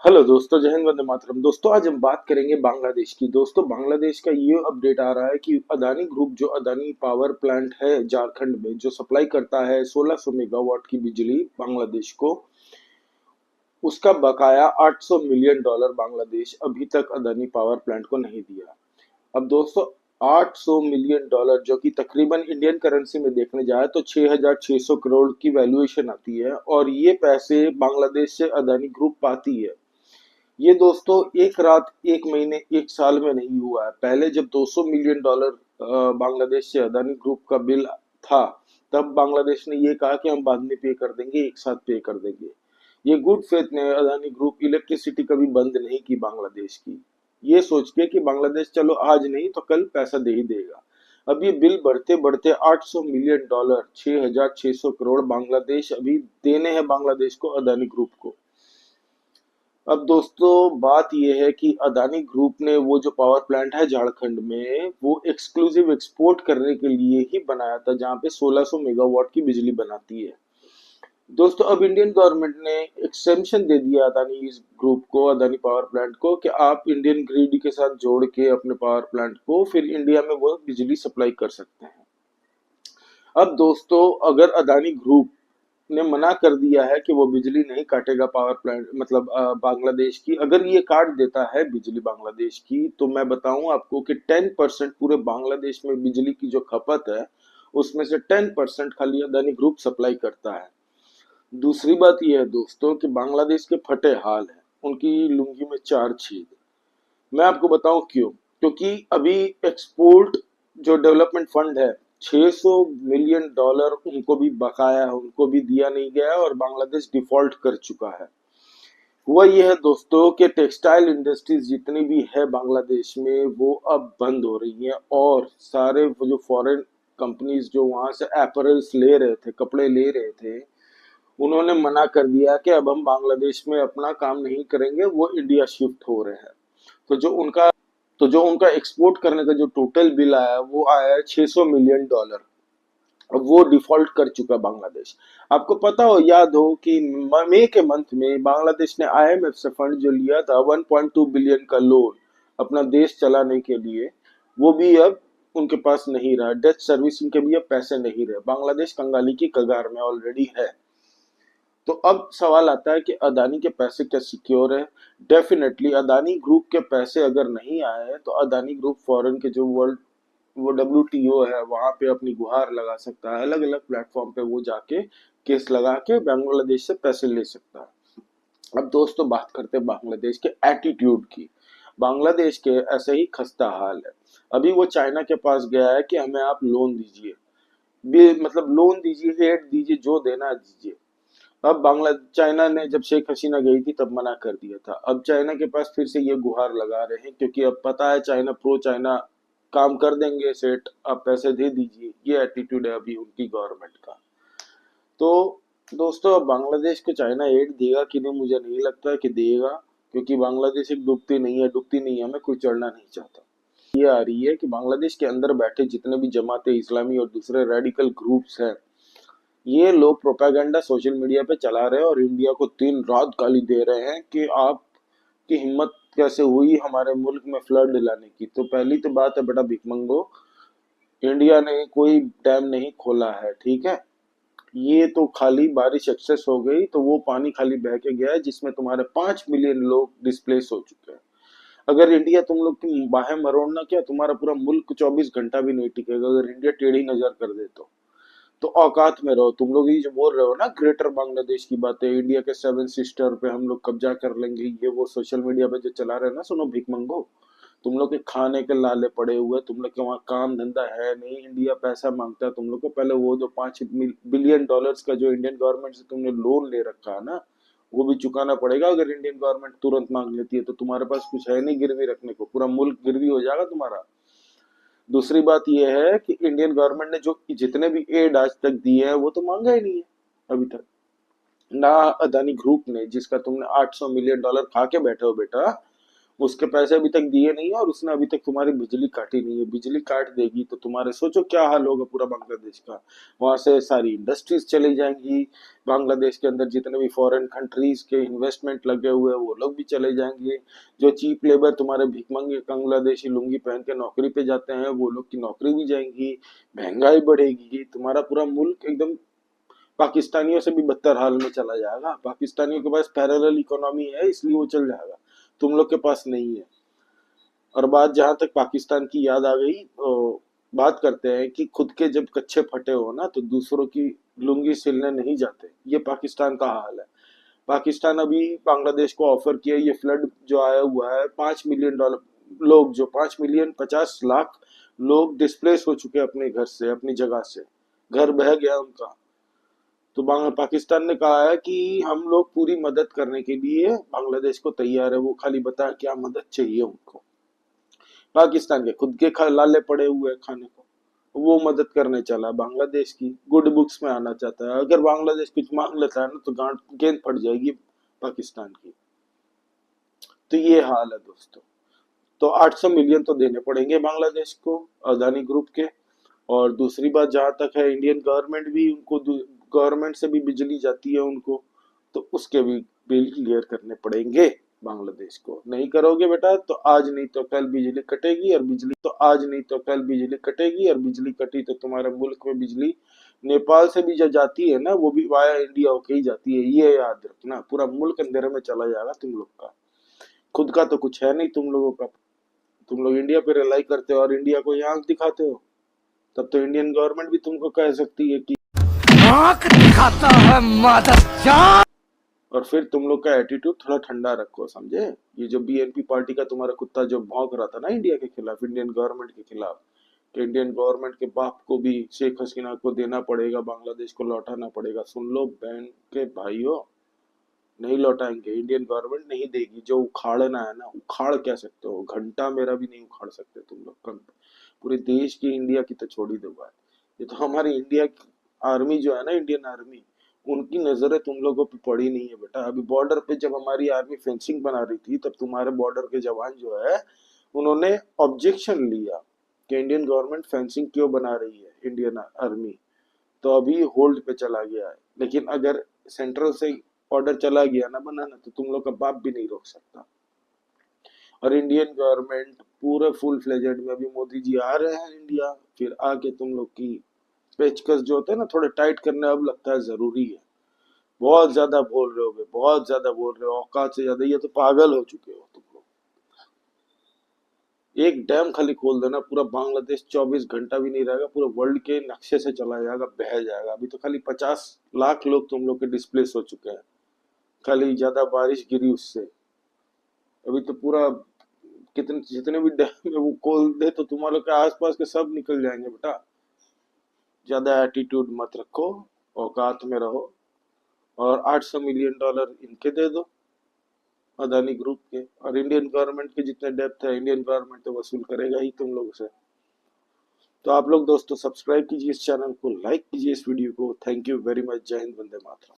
Hello दोस्तों, जय हिंद, वंदे मातरम। दोस्तों, आज हम बात करेंगे बांग्लादेश की। दोस्तों, बांग्लादेश का ये अपडेट आ रहा है कि अदानी ग्रुप, जो अदानी पावर प्लांट है झारखंड में, जो सप्लाई करता है 1600 मेगावाट की बिजली बांग्लादेश को, उसका बकाया $800 मिलियन बांग्लादेश अभी तक अदानी पावर प्लांट को नहीं दिया। अब दोस्तों, $800 मिलियन, जो कि तकरीबन इंडियन करेंसी में देखने जाए तो 6,600 करोड़ की वैल्यूएशन आती है, और ये पैसे बांग्लादेश से अदानी ग्रुप पाती है। ये दोस्तों एक रात, एक महीने, एक साल में नहीं हुआ है। पहले जब $200 मिलियन बांग्लादेश से अदानी ग्रुप का बिल था, तब बांग्लादेश ने ये कहा कि हम बाद में पे कर देंगे, एक साथ पे कर देंगे। ये गुड फेथ ने अदानी ग्रुप इलेक्ट्रिसिटी कभी बंद नहीं की बांग्लादेश की, ये सोच के कि बांग्लादेश चलो आज नहीं तो कल पैसा दे ही देगा। अब ये बिल बढ़ते बढ़ते $800 मिलियन, 6,600 करोड़ बांग्लादेश अभी देने हैं बांग्लादेश को, अदानी ग्रुप को। अब दोस्तों, बात यह है कि अदानी ग्रुप ने वो जो पावर प्लांट है झारखंड में, वो एक्सक्लूसिव एक्सपोर्ट करने के लिए ही बनाया था, जहां पे 1600 मेगावाट की बिजली बनाती है। दोस्तों, अब इंडियन गवर्नमेंट ने एक्सेम्पशन दे दिया अदानी इस ग्रुप को, अदानी पावर प्लांट को, कि आप इंडियन ग्रिड के साथ जोड़ के अपने पावर प्लांट को फिर इंडिया में वो बिजली सप्लाई कर सकते हैं। अब दोस्तों, अगर अदानी ग्रुप ने मना कर दिया है कि वो बिजली नहीं काटेगा पावर प्लांट, मतलब बांग्लादेश की, अगर ये काट देता है बिजली बांग्लादेश की, तो मैं बताऊं आपको कि 10% पूरे बांग्लादेश में बिजली की जो खपत है, उसमें से 10% खाली अदानी ग्रुप सप्लाई करता है। दूसरी बात यह है दोस्तों कि बांग्लादेश के फटे हाल है, उनकी लुंगी में चार छेद। मैं आपको बताऊं क्यों। क्योंकि अभी एक्सपोर्ट जो डेवलपमेंट फंड है, $600 मिलियन उनको भी बकाया है, उनको भी दिया नहीं गया है, और बांग्लादेश डिफॉल्ट कर चुका है। हुआ यह है दोस्तों कि टेक्सटाइल इंडस्ट्रीज जितनी भी है बांग्लादेश में, वो अब बंद हो रही हैं, और सारे वो जो फॉरेन कंपनीज जो वहां से एपरल्स ले रहे थे, कपड़े ले रहे थे, उन्होंने मना कर दिया कि अब हम बांग्लादेश में अपना काम नहीं करेंगे, वो इंडिया शिफ्ट हो रहे हैं। तो जो उनका एक्सपोर्ट करने का जो टोटल बिल आया, वो आया है $600 मिलियन। अब वो डिफॉल्ट कर चुका बांग्लादेश। आपको पता हो, याद हो कि मई के मंथ में बांग्लादेश ने आईएमएफ से फंड जो लिया था, 1.2 बिलियन का लोन अपना देश चलाने के लिए, वो भी अब उनके पास नहीं रहा। डेट सर्विसिंग के भी अब पैसे नहीं रहे। बांग्लादेश कंगाली की कगार में ऑलरेडी है। तो अब सवाल आता है कि अदानी के पैसे क्या सिक्योर है? डेफिनेटली अदानी ग्रुप के पैसे अगर नहीं आए, तो अदानी ग्रुप फॉरेन के जो वर्ल्ड, वो WTO है, वहां पे अपनी गुहार लगा सकता है। अलग अलग प्लेटफॉर्म पे वो जाके केस लगा के बांग्लादेश से पैसे ले सकता है। अब दोस्तों, बात करते हैं बांग्लादेश के एटीट्यूड की। बांग्लादेश के ऐसे ही खस्ता हाल है। अभी वो चाइना के पास गया है कि हमें आप लोन दीजिए, मतलब लोन दीजिए, एड दीजिए, जो देना है दीजिए। अब बांग्ला चाइना ने जब शेख हसीना गई थी तब मना कर दिया था। अब चाइना के पास फिर से ये गुहार लगा रहे हैं, क्योंकि अब पता है चाइना प्रो चाइना काम कर देंगे सेठ, आप पैसे दे दीजिए। ये एटीट्यूड है अभी उनकी गवर्नमेंट का। तो दोस्तों, अब बांग्लादेश को चाइना एड देगा कि नहीं, मुझे नहीं लगता है कि देगा, क्योंकि बांग्लादेश एक डूबती नहीं है, हमें कोई चढ़ना नहीं चाहता। ये आ रही है कि बांग्लादेश के अंदर बैठे जितने भी जमाते इस्लामी और दूसरे रेडिकल ग्रुप्स हैं, ये लोग प्रोपागेंडा सोशल मीडिया पे चला रहे हैं, और इंडिया को दिन रात गाली दे रहे हैं कि आपकी हिम्मत कैसे हुई हमारे मुल्क में फ्लड दिलाने की। तो पहली तो बात है बेटा भिखमंगो, इंडिया ने कोई डैम नहीं खोला है, ठीक है। ये तो खाली बारिश एक्सेस हो गई तो वो पानी खाली बह के गया है, जिसमें तुम्हारे 5 मिलियन लोग डिस्प्लेस हो चुके हैं। अगर इंडिया तुम लोग की बाहें मरोड़ना, क्या तुम्हारा पूरा मुल्क 24 घंटा भी नहीं टिकेगा, अगर इंडिया टेढ़ी नजर कर दे तो औकात में रहो। तुम लोग ये जो बोल रहे हो ना ग्रेटर बांग्लादेश की बातें, इंडिया के 7 सिस्टर पे हम लोग कब्जा कर लेंगे, ये वो सोशल मीडिया पे जो चला रहे हैं ना, सुनो भीख मंगो, तुम लोग के खाने के लाले पड़े हुए, तुम लोग के वहां काम धंधा है नहीं, इंडिया पैसा मांगता है तुम लोग को। पहले वो जो $5 बिलियन का जो इंडियन गवर्नमेंट से तुमने लोन ले रखा है ना, वो भी चुकाना पड़ेगा। अगर इंडियन गवर्नमेंट तुरंत मांग लेती है तो तुम्हारे पास कुछ है नहीं गिरवी रखने को, पूरा मुल्क गिरवी हो जाएगा तुम्हारा। दूसरी बात यह है कि इंडियन गवर्नमेंट ने जो जितने भी एड आज तक दिए हैं, वो तो मांगा ही नहीं है अभी तक। ना अदानी ग्रुप ने, जिसका तुमने $800 मिलियन खा के बैठे हो बेटा, उसके पैसे अभी तक दिए नहीं है और उसने अभी तक तुम्हारी बिजली काटी नहीं है। बिजली काट देगी तो तुम्हारे सोचो क्या हाल होगा पूरा बांग्लादेश का। वहां से सारी इंडस्ट्रीज चली जाएंगी। बांग्लादेश के अंदर जितने भी फॉरेन कंट्रीज के इन्वेस्टमेंट लगे हुए हैं वो लोग भी चले जाएंगे। जो चीप लेबर तुम्हारे भिखमंगे बांग्लादेशी लुंगी पहन के नौकरी पे जाते हैं वो लोग की नौकरी भी जाएंगी। महंगाई बढ़ेगी। तुम्हारा पूरा मुल्क एकदम पाकिस्तानियों से भी बदतर हाल में चला जाएगा। पाकिस्तानियों के पास पैरेलल इकोनॉमी है इसलिए वो चल जाएगा। तुम लोग के पास नहीं है। और बात जहां तक पाकिस्तान की याद आ गई तो बात करते हैं कि खुद के जब कच्चे फटे हो ना तो दूसरों की लुंगी सिलने नहीं जाते। ये पाकिस्तान का हाल है। पाकिस्तान अभी बांग्लादेश को ऑफर किया ये फ्लड जो आया हुआ है $5 मिलियन लोग जो 5,50,00,000 लोग डिस्प्लेस हो चुके हैं अपने घर से अपनी जगह से। घर बह गया उनका। तो पाकिस्तान ने कहा है कि हम लोग पूरी मदद करने के लिए बांग्लादेश को तैयार है। वो खाली बता क्या मदद चाहिए उनको। पाकिस्तान के खुद के लाले पड़े हुए हैं खाने को। वो मदद करने चला बांग्लादेश की गुड बुक्स में आना चाहता है। अगर बांग्लादेश कुछ मांग लेता है ना तो गांठ गेंद फट जाएगी पाकिस्तान की। तो ये हाल है दोस्तों। तो 800 मिलियन तो देने पड़ेंगे बांग्लादेश को अदानी ग्रुप के। और दूसरी बात जहां तक है इंडियन गवर्नमेंट भी उनको गवर्नमेंट से भी बिजली जाती है उनको। तो उसके भी बिल क्लियर करने पड़ेंगे बांग्लादेश को। नहीं करोगे बेटा तो आज नहीं तो कल बिजली कटेगी और बिजली कटी तो तुम्हारे मुल्क में बिजली नेपाल से भी जो जाती है ना वो भी वाया इंडिया होके ही जाती है। ये याद रखना। पूरा मुल्क अंधेरे में चला जाएगा तुम लोग का। खुद का तो कुछ है नहीं तुम लोगों का। तुम लोग इंडिया पे रिलाई करते हो और इंडिया को यहाँ दिखाते हो। तब तो इंडियन गवर्नमेंट भी तुमको कह सकती है कि आंख दिखाता है मादर। और फिर तुम लोग का एटीट्यूड थोड़ा ठंडा रखो समझे। ये जो बीएनपी पार्टी का तुम्हारा कुत्ता जो भौंक रहा था ना इंडिया के खिलाफ इंडियन गवर्नमेंट के खिलाफ कि इंडियन गवर्नमेंट के बाप को भी शेख हसीना को देना पड़ेगा बांग्लादेश को लौटाना पड़ेगा। सुन लो बहन के भाइयों। नहीं लौटाएंगे। इंडियन गवर्नमेंट नहीं देगी। जो उखाड़ना है ना उखाड़ क्या सकते हो। घंटा मेरा भी नहीं उखाड़ सकते तुम लोग कम। पूरे देश की इंडिया की तो छोड़ ही दो बात। ये तो हमारी इंडिया की आर्मी जो है ना इंडियन आर्मी उनकी नजरें तुम लोगों पे पड़ी नहीं है बेटा। अभी बॉर्डर पे जब हमारी आर्मी फेंसिंग बना रही थी तब तुम्हारे बॉर्डर के जवान जो है उन्होंने ऑब्जेक्शन लिया कि इंडियन गवर्नमेंट फेंसिंग क्यों बना रही है इंडियन आर्मी। तो अभी होल्ड पे चला गया है। लेकिन अगर सेंट्रल से ऑर्डर चला गया ना बनाना तो तुम लोग का बाप भी नहीं रोक सकता। और इंडियन गवर्नमेंट पूरे फुल फ्लेजेड में अभी मोदी जी आ रहे हैं इंडिया। फिर आके तुम लोग की पेचकस जो होता है ना थोड़े टाइट करने अब लगता है जरूरी है। बहुत ज्यादा बोल रहे हो बे, बहुत ज्यादा बोल रहे हो औकात से ज्यादा। ये तो पागल हो चुके हो तुम लोग। एक डैम खाली खोल देना पूरा बांग्लादेश 24 घंटा भी नहीं रहेगा। पूरा वर्ल्ड के नक्शे से चला जाएगा बह जाएगा। अभी तो खाली 50 लाख लोग तुम लोग के डिस्प्लेस हो चुके हैं। खाली ज्यादा बारिश गिरी उससे। अभी तो पूरा कितने जितने भी डैम है वो खोल दे तो तुम्हारे के आसपास के सब निकल जाएंगे बेटा। ज्यादा एटीट्यूड मत रखो। औकात में रहो। और $800 मिलियन इनके दे दो अदानी ग्रुप के। और इंडियन गवर्नमेंट के जितने डेप्थ है इंडियन गवर्नमेंट तो वसूल करेगा ही तुम लोगों से। तो आप लोग दोस्तों सब्सक्राइब कीजिए इस चैनल को लाइक कीजिए इस वीडियो को। Thank you very much. जय हिंद वंदे मातरम।